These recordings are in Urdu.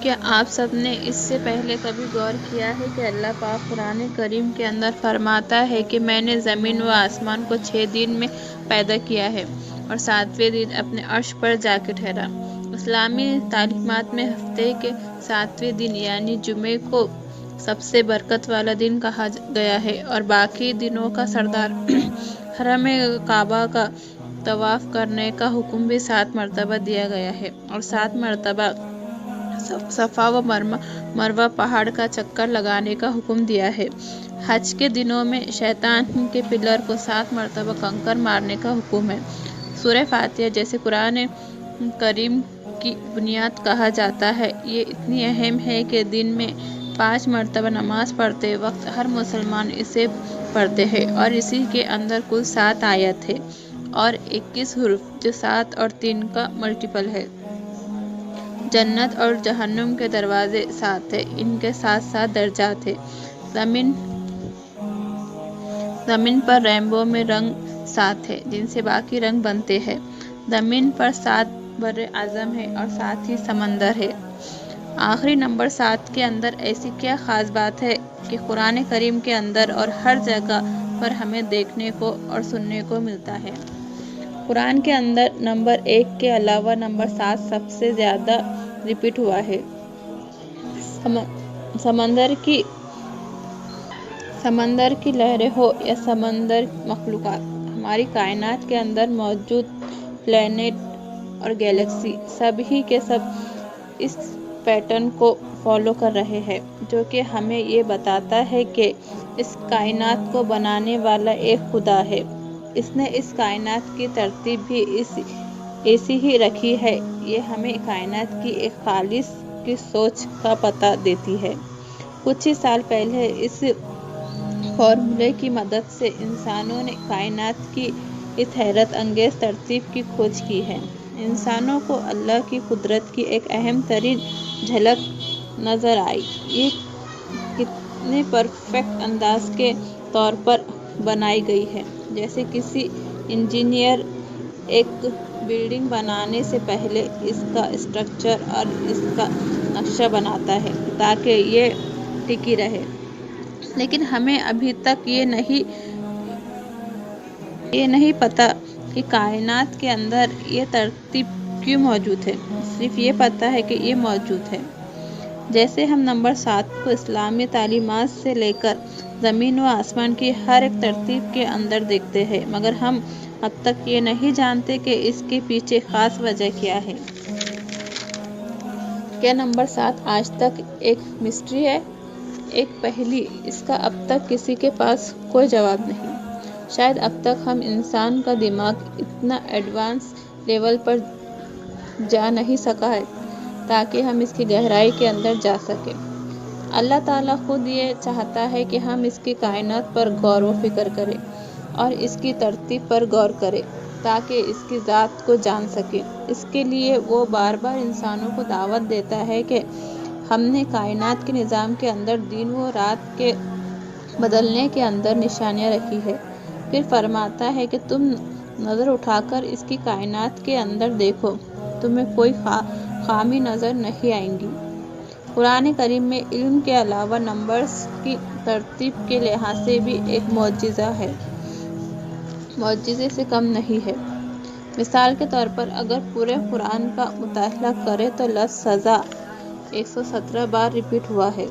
کیا آپ سب نے اس سے پہلے کبھی غور کیا ہے کہ اللہ پاک قرآن کریم کے اندر فرماتا ہے کہ میں نے زمین و آسمان کو 6 دن میں پیدا کیا ہے اور 7ویں دن اپنے عرش پر جا کے ٹھہرا۔ اسلامی تعلیمات میں ہفتے کے 7ویں دن یعنی جمعے کو سب سے برکت والا دن کہا گیا ہے اور باقی دنوں کا سردار۔ حرم کعبہ کا طواف کرنے کا حکم بھی 7 مرتبہ دیا گیا ہے اور 7 مرتبہ صفا و مروہ پہاڑ کا چکر لگانے کا حکم دیا ہے۔ حج کے دنوں میں شیطان کے پلر کو 7 مرتبہ کنکر مارنے کا حکم ہے۔ سورہ فاتحہ جسے قرآن کریم کی بنیاد کہا جاتا ہے، یہ اتنی اہم ہے کہ دن میں 5 مرتبہ نماز پڑھتے وقت ہر مسلمان اسے پڑھتے ہیں اور اسی کے اندر کل 7 آیات ہیں اور 21 حروف جو 7 اور 3 کا ملٹیپل ہے۔ جنت اور جہنم کے دروازے 7 ہیں، ان کے 7 درجات ہیں۔ زمین پر رینبو میں رنگ 7 ہیں جن سے باقی رنگ بنتے ہیں۔ زمین پر 7 بر اعظم ہیں اور 7 ہی سمندر ہیں۔ آخری نمبر 7 کے اندر ایسی کیا خاص بات ہے کہ قرآن کریم کے اندر اور ہر جگہ پر ہمیں دیکھنے کو اور سننے کو ملتا ہے۔ قرآن کے اندر نمبر 1 کے علاوہ نمبر 7 سب سے زیادہ ریپیٹ ہوا ہے۔ سمندر کی لہریں ہو یا سمندر مخلوقات، ہماری کائنات کے اندر موجود پلانیٹ اور گیلیکسی سب کے سب اس پیٹرن کو فالو کر رہے ہیں، جو کہ ہمیں یہ بتاتا ہے کہ اس کائنات کو بنانے والا ایک خدا ہے۔ اس نے اس کائنات کی ترتیب بھی ایسی ہی رکھی ہے۔ یہ ہمیں کائنات کی ایک خالص کی سوچ کا پتہ دیتی ہے۔ کچھ ہی سال پہلے اس فارمولے کی مدد سے انسانوں نے کائنات کی اس حیرت انگیز ترتیب کی کھوج کی ہے۔ انسانوں کو اللہ کی قدرت کی ایک اہم ترین جھلک نظر آئی۔ یہ کتنے پرفیکٹ انداز کے طور پر بنائی گئی ہے، جیسے کسی انجینئر ایک بلڈنگ بنانے سے پہلے اس کا اسٹرکچر اور اس کا نقشہ بناتا ہے تاکہ یہ ٹکی رہے۔ لیکن ہمیں ابھی تک یہ نہیں پتہ کہ کائنات کے اندر یہ ترتیب کیوں موجود ہے، صرف یہ پتہ ہے کہ یہ موجود ہے۔ جیسے ہم نمبر 7 کو اسلامی تعلیمات سے لے کر زمین و آسمان کی ہر ایک ترتیب کے اندر دیکھتے ہیں، مگر ہم اب تک یہ نہیں جانتے کہ اس کے پیچھے خاص وجہ کیا ہے۔ کیا نمبر 7 آج تک ایک مسٹری ہے، ایک پہیلی؟ اس کا اب تک کسی کے پاس کوئی جواب نہیں۔ شاید اب تک ہم انسان کا دماغ اتنا ایڈوانس لیول پر جا نہیں سکا ہے تاکہ ہم اس کی گہرائی کے اندر جا سکیں۔ اللہ تعالیٰ خود یہ چاہتا ہے کہ ہم اس کی کائنات پر غور و فکر کریں اور اس کی ترتیب پر غور کریں تاکہ اس کی ذات کو جان سکیں۔ اس کے لیے وہ بار بار انسانوں کو دعوت دیتا ہے کہ ہم نے کائنات کے نظام کے اندر دن و رات کے بدلنے کے اندر نشانیاں رکھی ہیں۔ پھر فرماتا ہے کہ تم نظر اٹھا کر اس کی کائنات کے اندر دیکھو، تمہیں کوئی خامی نظر نہیں آئے گی۔ قرآن کریم میں علم کے علاوہ نمبرز کی ترتیب کے لحاظ سے بھی ایک معجزہ ہے، معجزے سے کم نہیں ہے۔ مثال کے طور پر اگر پورے قرآن کا مطالعہ کریں تو لفظ سزا 117 بار ریپیٹ ہوا ہے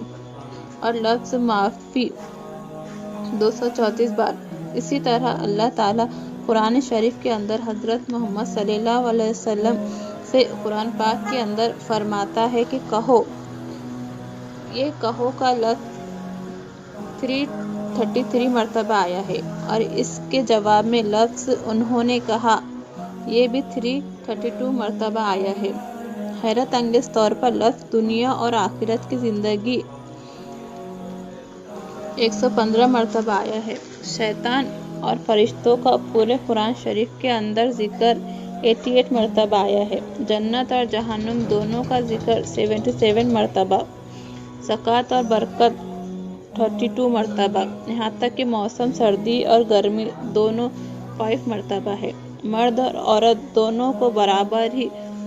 اور لفظ معافی 234 بار۔ اسی طرح اللہ تعالیٰ قرآن شریف کے اندر حضرت محمد صلی اللہ علیہ وسلم سے قرآن پاک کے اندر فرماتا ہے کہ کہو۔ یہ کہو کا لفظ 333 مرتبہ آیا ہے اور اس کے جواب میں لفظ انہوں نے کہا یہ بھی 332 مرتبہ آیا ہے۔ حیرت انگیز طور پر لفظ دنیا اور آخرت کی زندگی 115 مرتبہ آیا ہے۔ شیطان اور فرشتوں کا پورے قرآن شریف کے اندر ذکر 88 مرتبہ آیا ہے۔ جنت اور جہنم دونوں کا ذکر 77 مرتبہ، زکوٰۃ اور برکت 32 مرتبہ، یہاں تک کہ موسم سردی اور گرمی دونوں 5 مرتبہ ہے۔ مرد اور عورت دونوں کو برابر ہی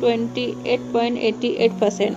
28.88%।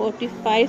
45